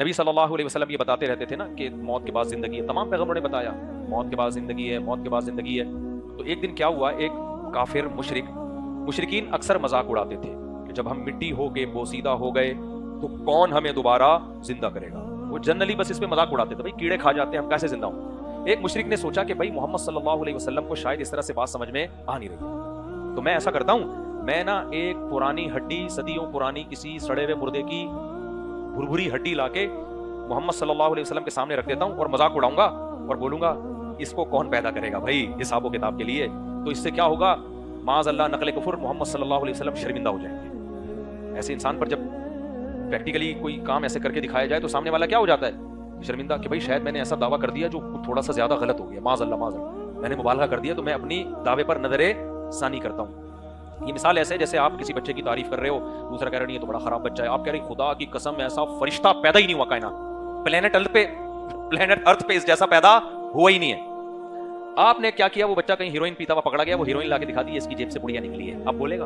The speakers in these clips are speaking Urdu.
نبی صلی اللہ علیہ وسلم یہ بتاتے رہتے تھے نا کہ موت کے بعد زندگی ہے، تمام پیغمبروں نے بتایا موت کے بعد زندگی ہے، موت کے بعد زندگی ہے. تو ایک دن کیا ہوا، ایک کافر مشرکین اکثر مذاق اڑاتے تھے کہ جب ہم مٹی ہو کے بوسیدہ ہو گئے تو کون ہمیں دوبارہ زندہ کرے گا. وہ جنرلی بس اس پہ مذاق اڑاتے تھے، بھائی کیڑے کھا جاتے ہیں ہم کیسے زندہ ہوں. ایک مشرک نے سوچا کہ بھائی محمد صلی اللہ علیہ وسلم کو شاید اس طرح سے بات سمجھ میں آ نہیں رہی ہے، تو میں ایسا کرتا ہوں، میں نا ایک پرانی ہڈی، صدیوں پرانی کسی سڑے ہوئے مردے کی بھربھری ہڈی لا کے محمد صلی اللہ علیہ وسلم کے سامنے رکھ دیتا ہوں اور مذاق اڑاؤں گا اور بولوں گا اس کو کون پیدا کرے گا بھائی حساب و کتاب کے لیے. تو اس سے کیا ہوگا، معاذ اللہ نقل کفر، محمد صلی اللہ علیہ وسلم شرمندہ ہو جائیں گے. ایسے انسان پر جب پریکٹیکلی کوئی کام ایسے کر کے دکھایا جائے تو سامنے والا کیا ہو جاتا ہے، شرمندہ، کہ بھائی شاید میں نے ایسا دعویٰ کر دیا جو تھوڑا سا زیادہ غلط ہو گیا، معاذ اللہ میں نے مبالغہ کر دیا، تو میں اپنی دعوے پر نظر ثانی کرتا ہوں. یہ مثال ایسے ہے جیسے آپ کسی بچے کی تعریف کر رہے ہو، دوسرا کہہ رہا نہیں یہ تو بڑا خراب بچہ ہے، آپ کہہ رہے خدا کی قسم ایسا فرشتہ پیدا ہی نہیں ہوا کائنات، پلینٹ ارتھ پہ اس جیسا پیدا ہوا ہی نہیں ہے. آپ نے کیا کیا، وہ بچہ کہیں ہیروئن پیتا ہوا پکڑا گیا، وہ ہیروئن لا کے دکھا دی، اس کی جیب سے پڑیا نکلی ہے، آپ بولے گا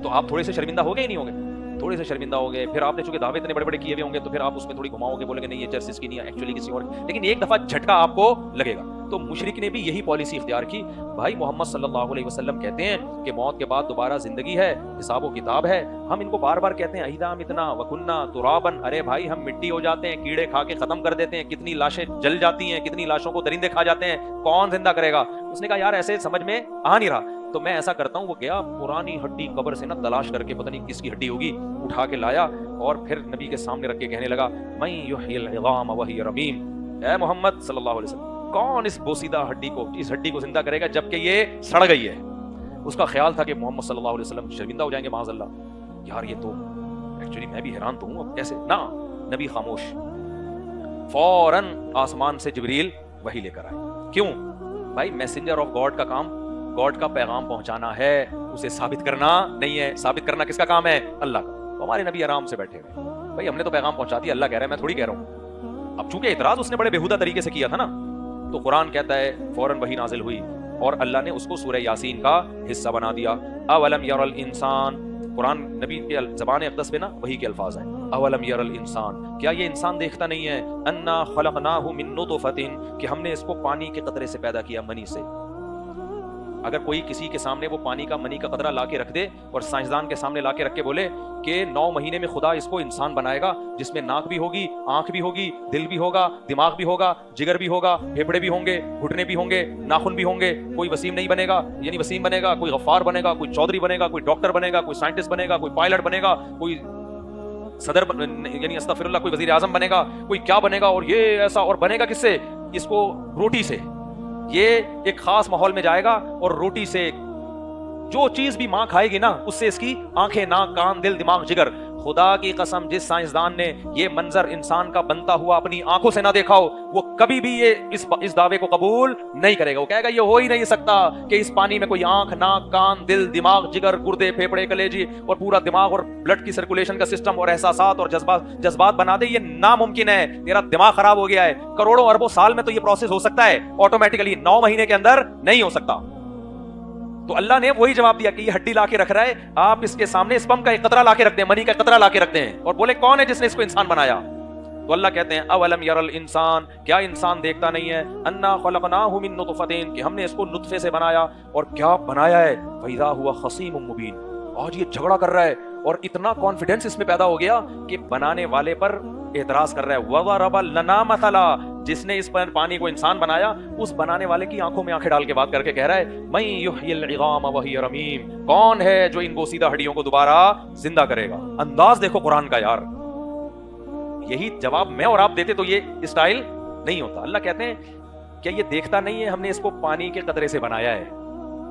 تو آپ تھوڑے سے شرمندہ ہو گئے ہی نہیں ہوں گے، تھوڑے سے شرمندہ ہو گئے. پھر آپ نے چونکہ دعوے اتنے بڑے بڑے کیے ہوئے ہوں گے تو پھر آپ اس میں تھوڑی گھماؤ گے، بولے گے نہیں یہ چرچ اس کی نہیں ہے، ایکچولی کسی اور. لیکن ایک دفعہ جھٹکا آپ کو لگے گا. تو مشرک نے بھی یہی پالیسی اختیار کی، بھائی محمد صلی اللہ علیہ وسلم کہتے ہیں کہ موت کے بعد دوبارہ زندگی ہے، حساب و کتاب ہے. ہم ان کو بار بار کہتے ہیں اذا متنا وکنا ترابا، ارے بھائی ہم مٹی ہو جاتے ہیں، کیڑے کھا کے ختم کر دیتے ہیں، کتنی لاشیں جل جاتی ہیں، کتنی لاشوں کو درندے کھا جاتے ہیں، کون زندہ کرے گا. اس نے کہا یار ایسے سمجھ میں آ نہیں رہا، تو میں ایسا کرتا ہوں. وہ گیا پرانی ہڈی قبر سے نا تلاش کر کے، پتہ نہیں کس کی ہڈی ہوگی، اٹھا کے لایا اور پھر نبی کے سامنے رکھ کے کہنے لگا من یحیی العظام وہی رمیم، اے محمد صلی اللہ علیہ وسلم کون اس بوسیدہ ہڈی کو، اس ہڈی کو زندہ کرے گا جبکہ یہ سڑ گئی ہے. اس کا خیال تھا کہ محمد صلی اللہ علیہ وسلم شرمندہ ہو جائیں گے معاذ اللہ. یار یہ تو ایکچولی میں بھی حیران تو ہوں، اب کیسے نا. نبی خاموش، فوراً آسمان سے جبریل وحی لے کر آئے. کیوں بھائی، میسنجر آف گاڈ کا کام گاڈ کا پیغام پہنچانا ہے، اسے ثابت کرنا نہیں ہے. ثابت کرنا کس کا کام ہے؟ اللہ کا. تو ہمارے نبی آرام سے بیٹھے ہوئے، بھائی ہم نے تو پیغام پہنچا دیا، اللہ کہہ رہا ہے میں تھوڑی کہہ رہا ہوں. اب چونکہ اعتراض اس نے بڑے بےہودہ طریقے سے کیا تھا نا، تو قرآن کہتا ہے فوراً وحی نازل ہوئی اور اللہ نے اس کو سورہ یاسین کا حصہ بنا دیا. اولم یر الانسان، قرآن نبی کے زبان اقدس پہ نا وحی کے الفاظ ہیں. اولم یر الانسان، کیا یہ انسان دیکھتا نہیں ہے، انا خلقناہ من نطفۃ، کہ ہم نے اس کو پانی کے قطرے سے پیدا کیا، منی سے. اگر کوئی کسی کے سامنے وہ پانی کا منی کا قطرہ لا کے رکھ دے اور سائنسدان کے سامنے لا کے رکھ کے بولے کہ 9 مہینے میں خدا اس کو انسان بنائے گا جس میں ناک بھی ہوگی، آنکھ بھی ہوگی، دل بھی ہوگا، دماغ بھی ہوگا، جگر بھی ہوگا، پھیپھڑے بھی ہوں گے، گھٹنے بھی ہوں گے، ناخن بھی ہوں گے، کوئی وسیم نہیں بنے گا، یعنی وسیم بنے گا، کوئی غفار بنے گا، کوئی چودھری بنے گا، کوئی ڈاکٹر بنے گا، کوئی سائنٹسٹ بنے گا، کوئی پائلٹ بنے گا، کوئی صدر یعنی استغفر اللہ کوئی وزیر اعظم بنے گا، کوئی کیا بنے گا، اور یہ ایسا، اور بنے گا کس سے؟ اس کو روٹی سے. یہ ایک خاص ماحول میں جائے گا اور روٹی سے جو چیز بھی ماں کھائے گی نا اس سے اس کی آنکھیں، ناک، کان، دل، دماغ، جگر. خدا کی قسم جس سائنسدان نے یہ منظر انسان کا بنتا ہوا اپنی آنکھوں سے نہ دیکھا ہو وہ کبھی بھی یہ اس دعوے کو قبول نہیں کرے گا. وہ کہے گا یہ ہو ہی نہیں سکتا کہ اس پانی میں کوئی آنکھ، ناک، کان، دل، دماغ، جگر، گردے، پھیپھڑے، کلیجی اور پورا دماغ اور بلڈ کی سرکولیشن کا سسٹم اور احساسات اور جذبات بنا دے. یہ ناممکن ہے، تیرا دماغ خراب ہو گیا ہے. کروڑوں اربوں سال میں تو یہ پروسیس ہو سکتا ہے آٹومیٹکلی، 9 مہینے کے اندر نہیں ہو سکتا. تو اللہ نے وہی جواب دیا کہ یہ ہڈی لا کے رکھ رہا ہے، آپ اس کے سامنے اسپم کا ایک قطرہ لا کے رکھ دیں، منی کا قطرہ لا کے رکھ دیں اور بولے کون ہے جس نے اس کو انسان بنایا. تو اللہ کہتے ہیں اولم یر الانسان، کیا انسان دیکھتا نہیں ہے، انا خلقناہ من نطفۃ، کہ ہم نے اس کو نطفے سے بنایا. اور کیا بنایا ہے، فاذا هو خصیم مبین، آج یہ جھگڑا کر رہا ہے اور اتنا کانفیڈنس اس میں پیدا ہو گیا کہ بنانے والے پر اعتراض کر رہا ہے. وضرب لنا مثلا، جس نے اس پر پانی کو انسان بنایا اس بنانے والے کی آنکھوں میں آنکھیں ڈال کے بات کر کے کہہ رہا ہے من یحیی العظام وہی رمیم، کون ہے جو ان بوسیدہ ہڈیوں کو دوبارہ زندہ کرے گا. انداز دیکھو قرآن کا یار. یہی جواب میں اور آپ دیتے تو یہ اسٹائل نہیں ہوتا. اللہ کہتے ہیں کیا یہ دیکھتا نہیں ہے ہم نے اس کو پانی کے قطرے سے بنایا ہے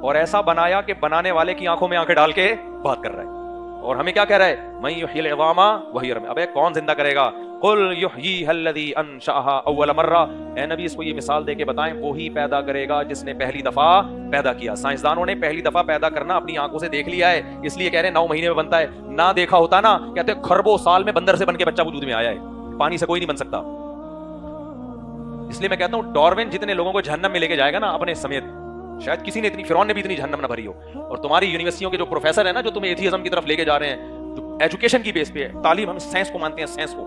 اور ایسا بنایا کہ بنانے والے کی آنکھوں میں آنکھیں ڈال کے بات کر رہا ہے. اور ہمیں کیا کہہ رہا ہے، من یحیی العظام وہی رمیم. ابے کون زندہ کرے گا، قل یحییھا الذی انشأھا اول مرہ، اے نبی اس کو یہ مثال دے کے بتائیں وہی پیدا کرے گا جس نے پہلی دفعہ پیدا کیا. سائنسدانوں نے پہلی دفعہ پیدا کرنا اپنی آنکھوں سے دیکھ لیا ہے، اس لیے کہہ رہے ہیں 9 مہینے میں بنتا ہے. نہ دیکھا ہوتا نا کہتے خربوں سال میں بندر سے بن کے بچہ وجود میں آیا ہے، پانی سے کوئی نہیں بن سکتا. اس لیے میں کہتا ہوں ڈاروین جتنے لوگوں کو جہنم میں لے کے جائے گا نا اپنے سمیت، شاید کسی نے اتنی، فرعون نے بھی اتنی جہنم نہ بھری ہو. اور تمہاری یونیورسٹیوں کے جو پروفیسر ہیں نا جو تمہیں ایتھیزم کی طرف لے کے جا رہے ہیں، جو ایجوکیشن کی بیس پہ ہے، تعلیم، ہم سائنس کو مانتے ہیں، سائنس کو،